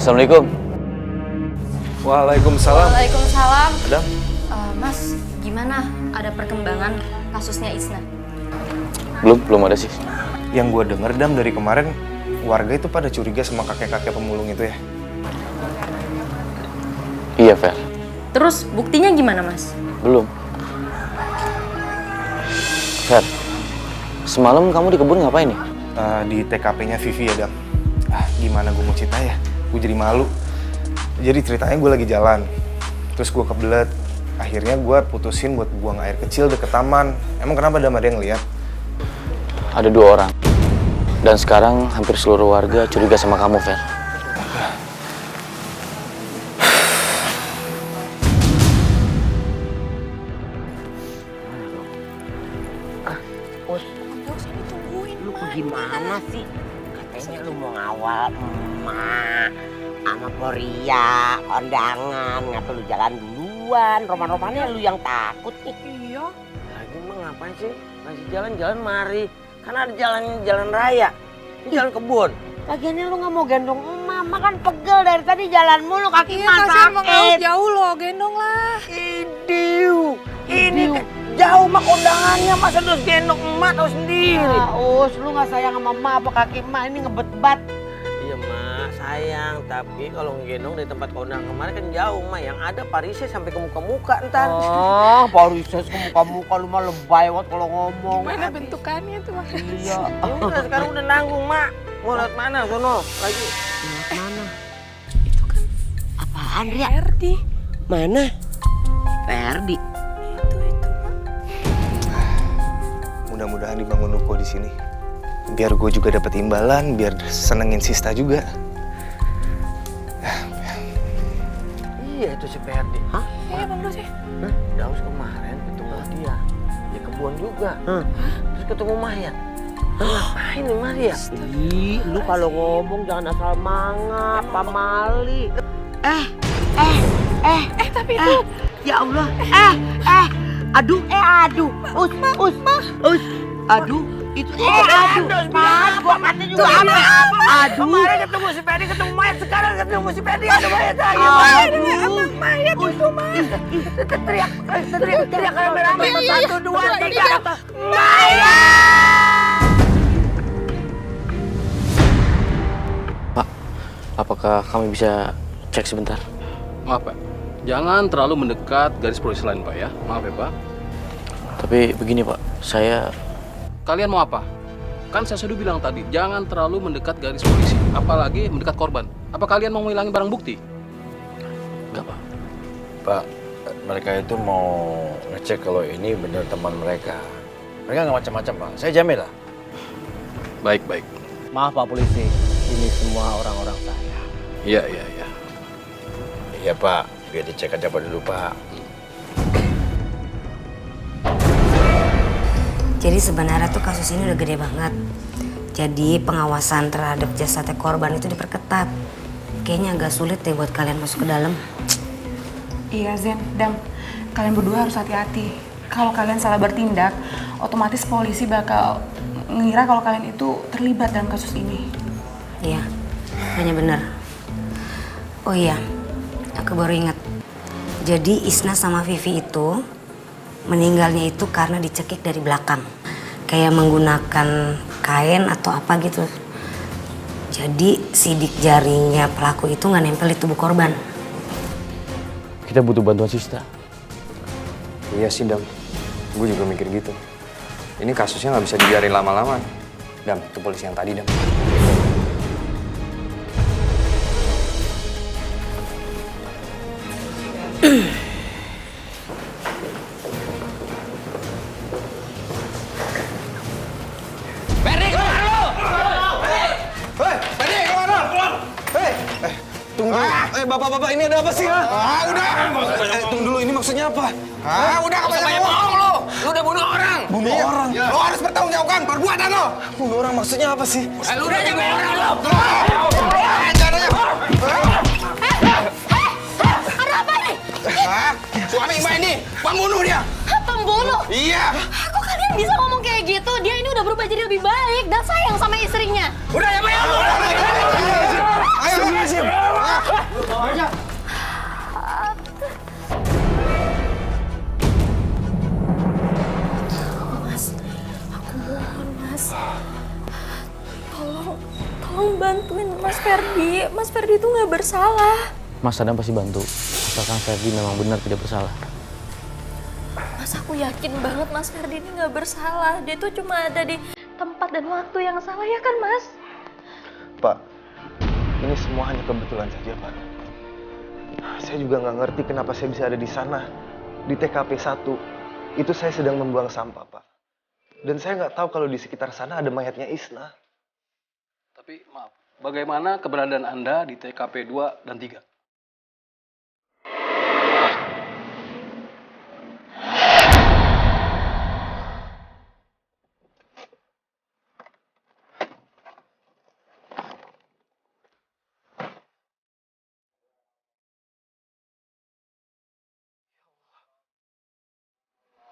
Assalamualaikum. Waalaikumsalam. Waalaikumsalam. Adam? Mas, gimana? Ada perkembangan kasusnya Isna? Belum ada sih. Yang gue denger, Dam, dari kemarin warga itu pada curiga sama kakek-kakek pemulung itu ya? Iya, Fer. Terus buktinya gimana, Mas? Belum. Fer, semalam kamu di kebun ngapain nih? Di TKP-nya Vivi ya, Dam. Gimana gue mau cerita ya? Gue jadi malu. Jadi ceritanya gue lagi jalan, terus gue kebelet. Akhirnya gue putusin buat buang air kecil deket taman. Emang kenapa, Dam? Ada yang lihat? Ada 2 orang. Dan sekarang hampir seluruh warga curiga sama kamu, Fer. Lu gimana sih? Katanya lu mau ngawal emak sama Korea, kondangan, ngapa lu jalan duluan? Roman-romannya lu yang takut nih. Iya. Lagi emang ngapain sih? Masih jalan-jalan mari. Kan ada jalan raya. Ini jalan kebun. Lagiannya lu nggak mau gendong emak, emak kan pegel dari tadi jalan mulu kaki Iya, emak kasihan Bang Aus, sakit. jauh loh, gendong lah. Idiu. Ini jauh mah kondangannya, masa terus gendong emak tau sendiri. Us, lu nggak sayang sama emak apa kaki emak ini ngebet-bet. Iya mak, sayang. Tapi kalau ngegendong dari tempat kondangan kemarin kan jauh mak. Yang ada Parisnya sampai ke muka-muka ntar. Oh, baru ses ke muka-muka lu mah lebay banget kalau ngomong. Gimana bentukannya tuh, Mas? Iya. Ya udah sekarang udah nanggung mak. Mau lewat mana sono? Lagi. Mana? Itu kan Apaan, Ria? Ferdi. Mana? Ferdi. Itu, Mak. Mudah-mudahan dibangun ruko di sini. Biar gue juga dapat imbalan, biar senengin Sista juga. Iya itu si Ferdi. Hah? Iya, Bang Dos ya. Daus kemarin ketemu dia. Di kebun juga. Terus ketemu Mayat. Ngapain nih Maria? Ih, lu kalau ngomong jangan asal mangap, pamali. Tapi itu Ya Allah. Aduh. Us. Aduh. Itu aduh. Mas, gua kata juga apa? Aduh. Kemarin ketemu si Ferdi, ketemu Mayat. Sekarang ketemu si Ferdi, ada Mayat lagi. emang mayat itu, Mas. Teriak rame-rame. 1, 2, 3. Pak, apakah kami bisa cek sebentar? Maaf Pak, jangan terlalu mendekat garis polisi lain Pak ya. Maaf ya Pak. Tapi begini, Pak. Kalian mau apa? Kan saya sudah bilang tadi, jangan terlalu mendekat garis polisi. Apalagi mendekat korban. Apa kalian mau menghilangin barang bukti? Enggak, Pak. Pak, mereka itu mau ngecek kalau ini benar teman mereka. Mereka nggak macam-macam, Pak. Saya jamin lah. Baik. Maaf Pak Polisi, ini semua orang-orang saya. Iya. Iya, Pak. Biar dicek aja dulu, Pak. Jadi sebenarnya tuh kasus ini udah gede banget. Jadi pengawasan terhadap jasadnya korban itu diperketat. Kayaknya agak sulit deh buat kalian masuk ke dalam. Iya, Zen, Dam. Kalian berdua harus hati-hati. Kalau kalian salah bertindak, otomatis polisi bakal ngira kalau kalian itu terlibat dalam kasus ini. Iya, hanya benar. Oh iya, aku baru ingat. Jadi Isna sama Vivi itu meninggalnya itu karena dicekik dari belakang. Kayak menggunakan kain atau apa gitu. Jadi sidik jarinya pelaku itu nggak nempel di tubuh korban. Kita butuh bantuan Sista. Iya sih, Dam. Gue juga mikir gitu. Ini kasusnya nggak bisa dibiarin lama-lama. Dam, itu polisi yang tadi, Dam. Tunggu. Bapak-bapak, ini ada apa sih? Udah. Tunggu dulu, ini maksudnya apa? Udah kebanyakan bohong lo. Lu udah bunuh orang. Bunuh orang? Lo harus bertanggungjawabkan perbuatan lo. Bunuh orang maksudnya apa sih? Lu udah bunuh orang lo. Ada apa nih? Suami Mbak ini pembunuh dia. Pembunuh? Iya. Kok kalian bisa ngomong kayak gitu? Dia ini udah berubah jadi lebih baik dan sayang sama istrinya. Udah ya, Mbak. Ayo, Sim. Mas, tolong bantuin Mas Ferdi. Mas Ferdi itu nggak bersalah. Mas Adam pasti bantu. Asalkan Ferdi memang benar tidak bersalah. Mas, aku yakin banget Mas Ferdi ini nggak bersalah. Dia tuh cuma ada di tempat dan waktu yang salah, ya kan Mas? Pak, ini semua hanya kebetulan saja, Pak. Saya juga nggak ngerti kenapa saya bisa ada di sana, di TKP 1. Itu saya sedang membuang sampah, Pak. Dan saya nggak tahu kalau di sekitar sana ada mayatnya Isna. Tapi maaf, bagaimana keberadaan Anda di TKP 2 dan 3?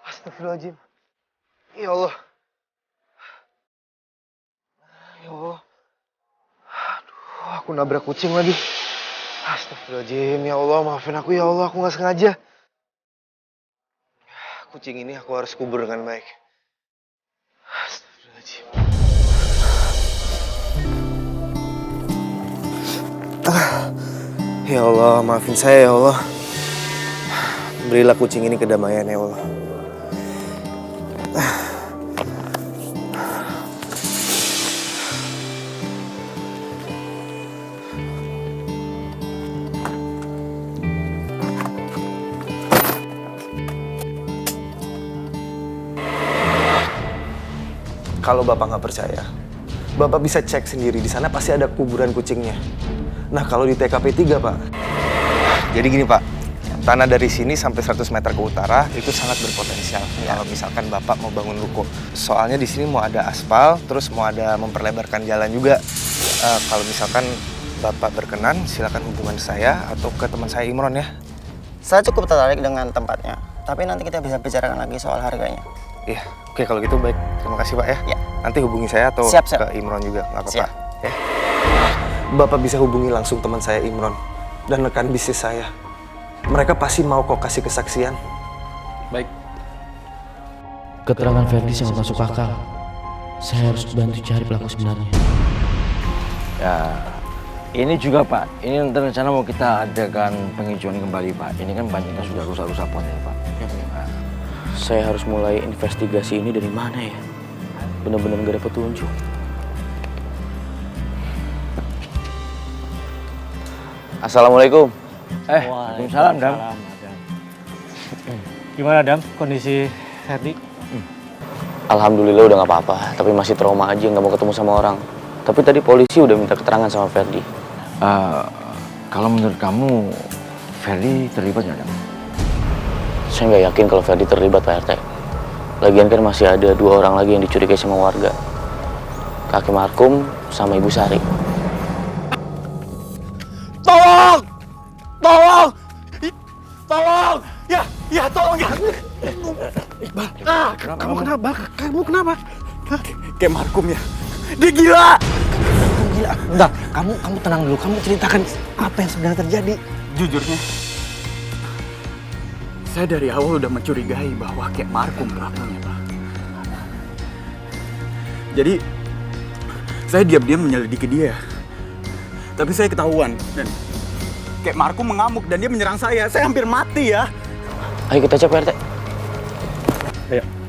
Astagfirullahaladzim. Ya Allah. Ya Allah. Aduh, aku nabrak kucing lagi. Astagfirullahaladzim. Ya Allah, maafin aku ya Allah. Aku nggak sengaja. Kucing ini aku harus kubur dengan baik. Astagfirullahaladzim. Ya Allah, maafin saya ya Allah. Berilah kucing ini kedamaian ya Allah. Kalau Bapak nggak percaya, Bapak bisa cek sendiri. Di sana pasti ada kuburan kucingnya. Nah, kalau di TKP 3, Pak. Jadi gini, Pak. Tanah dari sini sampai 100 meter ke utara itu sangat berpotensial. Kalau misalkan Bapak mau bangun ruko. Soalnya di sini mau ada aspal, terus mau ada memperlebarkan jalan juga. Kalau misalkan Bapak berkenan, silakan hubungan saya atau ke teman saya Imron ya. Saya cukup tertarik dengan tempatnya, tapi nanti kita bisa bicarakan lagi soal harganya. Iya, oke kalau gitu baik. Terima kasih Pak ya. Ya. Nanti hubungi saya atau Siap. ke Imron juga, nggak apa-apa. Siap. Ya. Bapak bisa hubungi langsung teman saya Imron dan rekan bisnis saya. Mereka pasti mau kok kasih kesaksian. Baik. Keterangan Ferdi sangat masuk akal. Saya harus bantu cari pelaku sebenarnya. Ya, ini juga Pak. Ini nanti rencana mau kita adakan penghijauan kembali Pak. Ini kan banyaknya sudah rusak-rusak pohon ya Pak. Nah. Saya harus mulai investigasi ini dari mana ya? Bener-bener gak ada petunjuk. Assalamualaikum. Waalaikumsalam, Dam. Gimana, Dam? Kondisi Ferdi? Alhamdulillah udah gak apa-apa, tapi masih trauma aja, gak mau ketemu sama orang. Tapi tadi polisi udah minta keterangan sama Ferdi. Kalau menurut kamu, Ferdi terlibat nggak, Dam? Saya nggak yakin kalau Ferdi terlibat, Pak RT. Lagian kan masih ada 2 orang lagi yang dicurigai sama warga. Kakek Markum sama Ibu Sari. Tolong! Tolong! Tolong! Ya tolong ya! Iqbal, kamu kenapa? Kamu kenapa? Kayak Markum ya? Dia gila! Gila. Bentar, kamu tenang dulu. Kamu ceritakan apa yang sebenarnya terjadi. Jujurnya, saya dari awal udah mencurigai bahwa kayak Markum pelakunya, Pak. Jadi, saya diam-diam menyelidiki dia. Tapi saya ketahuan dan kayak Markum mengamuk dan dia menyerang saya. Saya hampir mati ya. Ayo kita cek, Pak RT.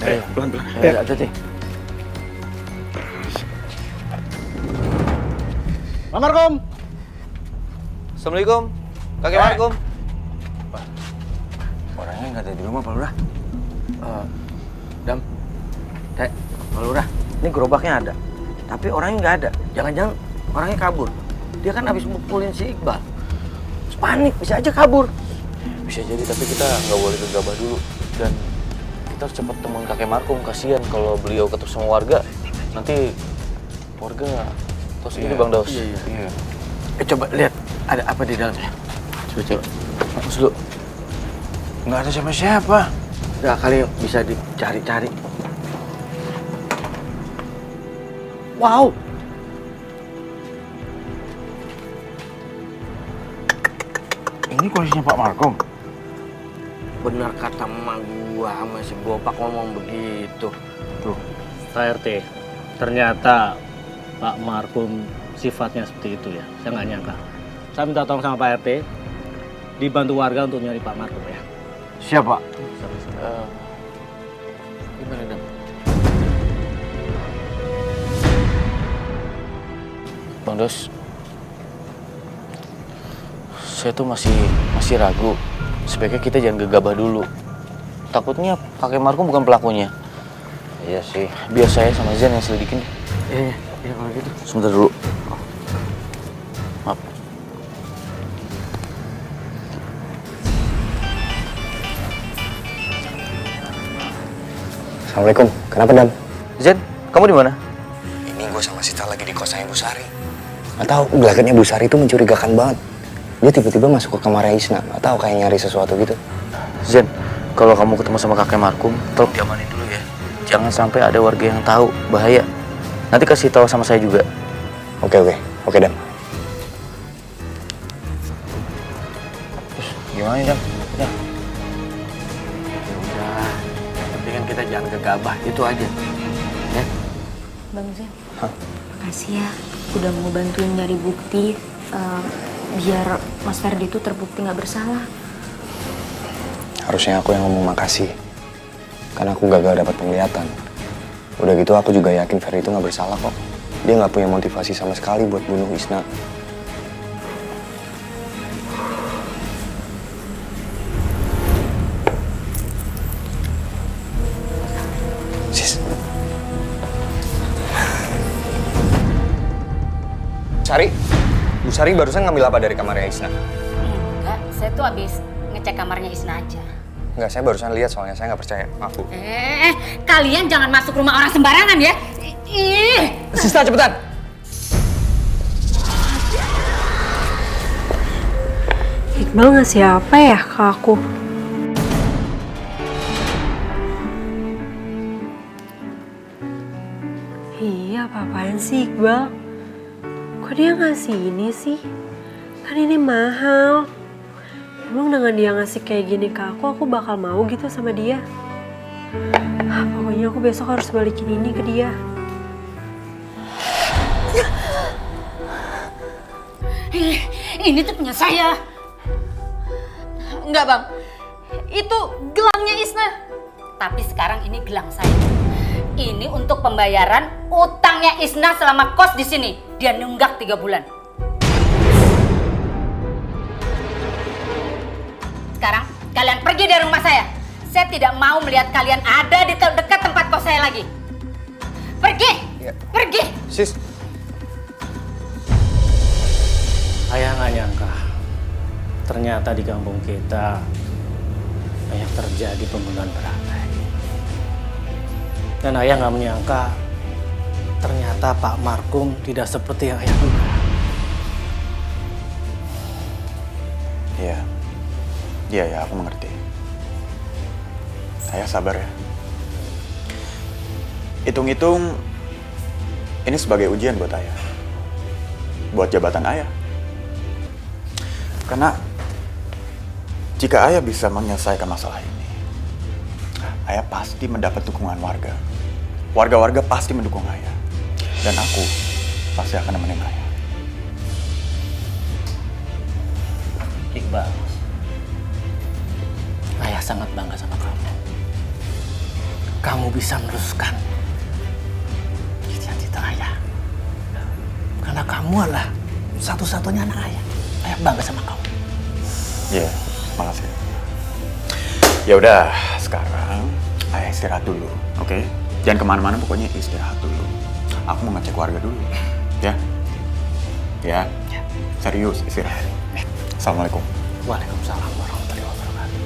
Ayo, pelan-pelan. Ya, hati-hati. Pak Markum! Assalamualaikum, Kakek Markum. Orangnya nggak ada di rumah, Pak Lurah. Dam, Pak Lurah, ini gerobaknya ada. Tapi orangnya nggak ada. Jangan-jangan orangnya kabur. Dia kan habis mukulin si Iqbal. Terus panik, bisa aja kabur. Bisa jadi, tapi kita nggak boleh gegabah dulu. Dan kita harus cepat temuin Kakek Markum. Kasian kalau beliau ketemu sama warga. Nanti warga terus ini Bang Daus. Iya. Coba lihat, ada apa di dalamnya. Coba. Masuk dulu. Nggak ada siapa-siapa. Nggak kali bisa dicari-cari. Wow! Ini kondisinya Pak Markum. Benar kata emak gua sama si Bopak ngomong begitu. Tuh, Pak RT. Ternyata Pak Markum sifatnya seperti itu ya. Saya nggak nyangka. Saya minta tolong sama Pak RT, dibantu warga untuk nyari Pak Markum ya. Siapa? Gimana Dam? Bang Dos, saya tuh masih ragu. Sebaiknya kita jangan gegabah dulu. Takutnya kakek Markum bukan pelakunya. Iya sih. Biar saya sama Zen yang selidikin. Iya kalau gitu. Sebentar dulu. Maaf. Assalamualaikum. Kenapa, Dam? Zen, kamu di mana? Ini gue sama Sita lagi di kosannya Bu Sari. Gak tahu, gelagatnya Bu Sari itu mencurigakan banget. Dia tiba-tiba masuk ke kamarnya Isna. Gak tahu kayak nyari sesuatu gitu. Zen, kalau kamu ketemu sama kakek Markum, tolong diamanin dulu ya. Jangan sampai ada warga yang tahu, bahaya. Nanti kasih tahu sama saya juga. Oke, Dam. Gimana nih, Dam? Ya. Ya udah, tapi kan kita jangan gegabah, itu aja. Ya. Bang Zen, makasih ya udah mau bantuin nyari bukti biar Mas Ferdi itu terbukti nggak bersalah. Harusnya aku yang ngomong makasih. Karena aku gagal dapat penglihatan. Udah gitu aku juga yakin Ferry itu nggak bersalah kok. Dia nggak punya motivasi sama sekali buat bunuh Isna. Sis. Sari, Bu Sari barusan ngambil apa dari kamarnya Isna? Enggak, saya tuh habis ngecek kamarnya Isna aja. Enggak, saya barusan lihat soalnya saya nggak percaya. Maaf, Bu. Kalian jangan masuk rumah orang sembarangan ya. Sista, cepetan. Iqbal ngasih apa ya ke aku? Iya, apa-apaan sih Iqbal? Kok dia ngasih ini sih? Kan ini mahal. Emang dengan dia ngasih kayak gini ke aku bakal mau gitu sama dia? Pokoknya aku besok harus balikin ini ke dia. Ini tuh punya saya. Enggak bang, itu gelangnya Isna. Tapi sekarang ini gelang saya. Ini untuk pembayaran utangnya Isna selama kos di sini. Dia nunggak 3 bulan. Sekarang kalian pergi dari rumah saya. Saya tidak mau melihat kalian ada di dekat tempat kos saya lagi. Pergi, pergi. Sis. Ayah nggak nyangka, ternyata di kampung kita banyak terjadi pembunuhan berantai. Dan ayah nggak menyangka, ternyata Pak Markum tidak seperti yang ayah duga. Iya, aku mengerti. Ayah sabar ya. Hitung-hitung, ini sebagai ujian buat ayah. Buat jabatan ayah. Karena jika ayah bisa menyelesaikan masalah ini, ayah pasti mendapat dukungan warga. Warga-warga pasti mendukung ayah. Dan aku pasti akan nemenin ayah. Iqbal, ayah sangat bangga sama kamu. Kamu bisa meneruskan cita-cita ayah. Karena kamu adalah satu-satunya anak ayah. Ayah bangga sama kamu. Iya, makasih. Ya udah, sekarang ayah istirahat dulu, oke? Jangan kemana-mana, pokoknya istirahat dulu. Aku mau ngecek warga dulu, ya? Ya? Serius, istirahat. Assalamualaikum. Waalaikumsalam warahmatullahi wabarakatuh.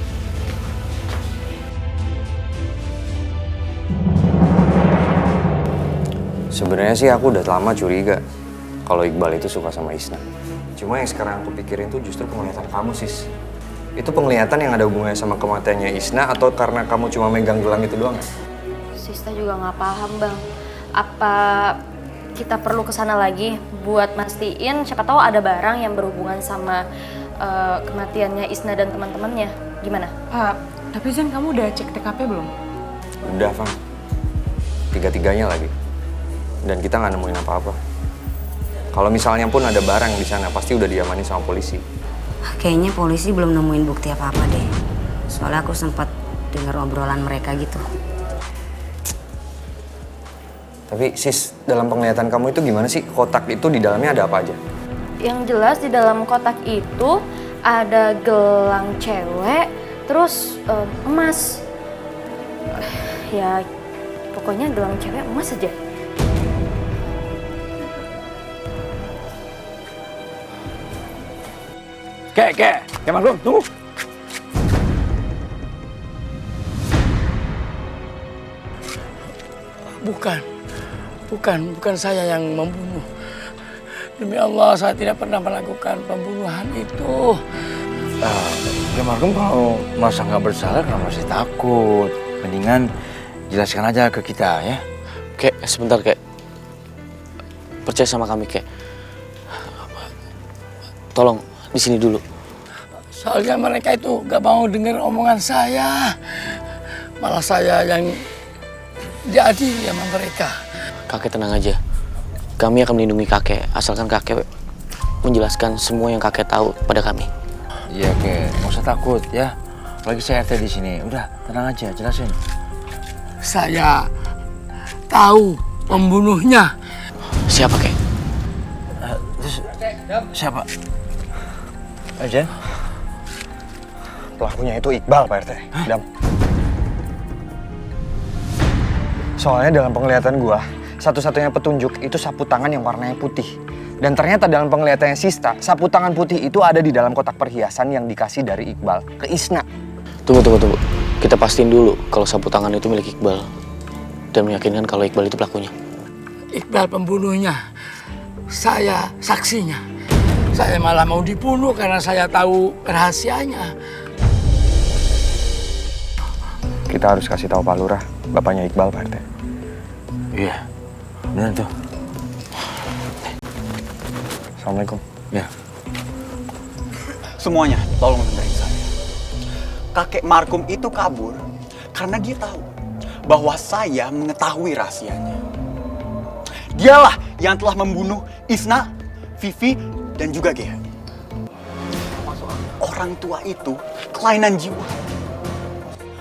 Sebenarnya sih aku udah lama curiga kalau Iqbal itu suka sama Isna. Cuma yang sekarang aku pikirin tuh justru penglihatan kamu, Sis. Itu penglihatan yang ada hubungannya sama kematiannya Isna atau karena kamu cuma megang gelang itu doang? Sista juga nggak paham bang. Apa kita perlu kesana lagi buat mastiin siapa tahu ada barang yang berhubungan sama kematiannya Isna dan teman-temannya. Gimana? Tapi Zen, kamu udah cek TKP belum? Udah, Fang. 3-3-nya lagi. dan kita nggak nemuin apa-apa. Kalau misalnya pun ada barang di sana, pasti udah diamani sama polisi. Kayaknya polisi belum nemuin bukti apa-apa deh. Soalnya aku sempat dengar obrolan mereka gitu. Tapi sis, dalam penglihatan kamu itu gimana sih? Kotak itu di dalamnya ada apa aja? Yang jelas di dalam kotak itu ada gelang cewek, terus emas. Ya pokoknya gelang cewek emas aja. Kek, Markum, tunggu. Bukan saya yang membunuh. Demi Allah, saya tidak pernah melakukan pembunuhan itu. Markum kalau masa nggak bersalah, kenapa masih takut? Mendingan jelaskan aja ke kita ya. Kek, sebentar Kek. Percaya sama kami Kek. Tolong di sini dulu. Soalnya mereka itu gak mau dengar omongan saya. Malah saya yang jadi sama mereka. Kakek tenang aja. Kami akan melindungi kakek, asalkan kakek menjelaskan semua yang kakek tahu pada kami. Iya Kek, nggak usah takut ya. Lagi saya RT di sini. Udah, tenang aja, jelasin. Saya tahu pembunuhnya. Siapa Kek? Siapa? Aja. Pelakunya itu Iqbal, Pak RT. Dam. Soalnya dalam penglihatan gua, satu-satunya petunjuk itu sapu tangan yang warnanya putih. Dan ternyata dalam penglihatannya Sista, sapu tangan putih itu ada di dalam kotak perhiasan yang dikasih dari Iqbal ke Isna. Tunggu. Kita pastiin dulu kalau sapu tangan itu milik Iqbal. Dan meyakinkan kalau Iqbal itu pelakunya. Iqbal pembunuhnya. Saya saksinya. Saya malah mau dibunuh karena saya tahu rahasianya. Kita harus kasih tahu Pak Lurah, bapaknya Iqbal, Pak RT. Iya, benar tuh. Assalamualaikum. Ya. Semuanya, tolong dengerin saya. Kakek Markum itu kabur karena dia tahu bahwa saya mengetahui rahasianya. Dialah yang telah membunuh Isna, Vivi, dan juga Gea. Orang tua itu kelainan jiwa.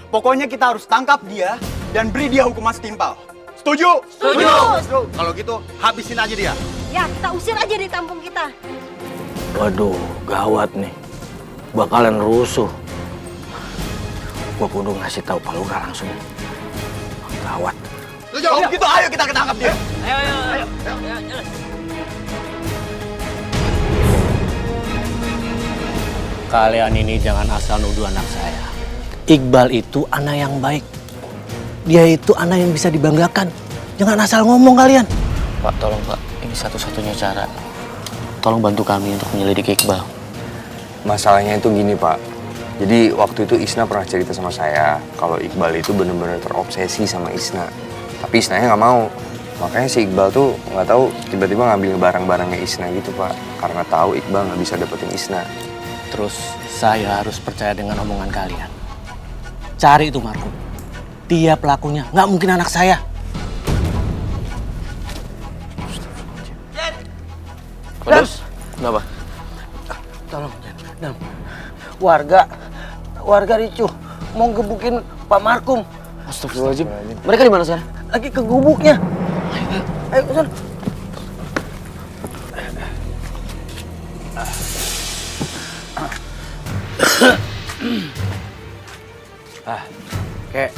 Pokoknya kita harus tangkap dia dan beri dia hukuman setimpal. Setuju? Setuju. Kalau gitu, habisin aja dia. Ya, kita usir aja di kampung kita. Waduh, gawat nih. Bakalan rusuh. Gua kudu ngasih tahu Pak Lurah langsung. Gawat. Kalau gitu, ayo kita ketangkap dia. Ayo. Kalian ini jangan asal nuduh anak saya. Iqbal itu anak yang baik. Dia itu anak yang bisa dibanggakan. Jangan asal ngomong kalian. Pak, tolong Pak. Ini satu-satunya cara. Tolong bantu kami untuk menyelidiki Iqbal. Masalahnya itu gini, Pak. Jadi waktu itu Isna pernah cerita sama saya kalau Iqbal itu benar-benar terobsesi sama Isna. Tapi Isnanya nggak mau. Makanya si Iqbal tuh nggak tahu tiba-tiba ngambil barang-barangnya Isna gitu, Pak. Karena tahu Iqbal nggak bisa dapetin Isna. Terus saya harus percaya dengan omongan kalian. Cari itu Markum. Dia pelakunya. Nggak mungkin anak saya. Terus? Kenapa? Tolong, Dam. Warga ricuh. Mau gebukin Pak Markum. Astagfirullahaladzim. Mereka di mana sekarang? Lagi ke gubuknya. Ayo, ke sana. Kek,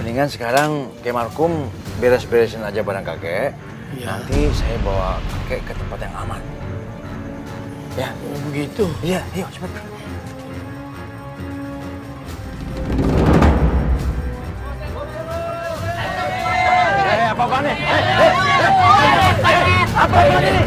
mendingan sekarang Kek Markum beres-beresin aja barang kakek. Ya. Nanti saya bawa kakek ke tempat yang aman. Ya. Oh, begitu? Iya, ayo cepat. Apa-apaan nih? Apa-apaan ini?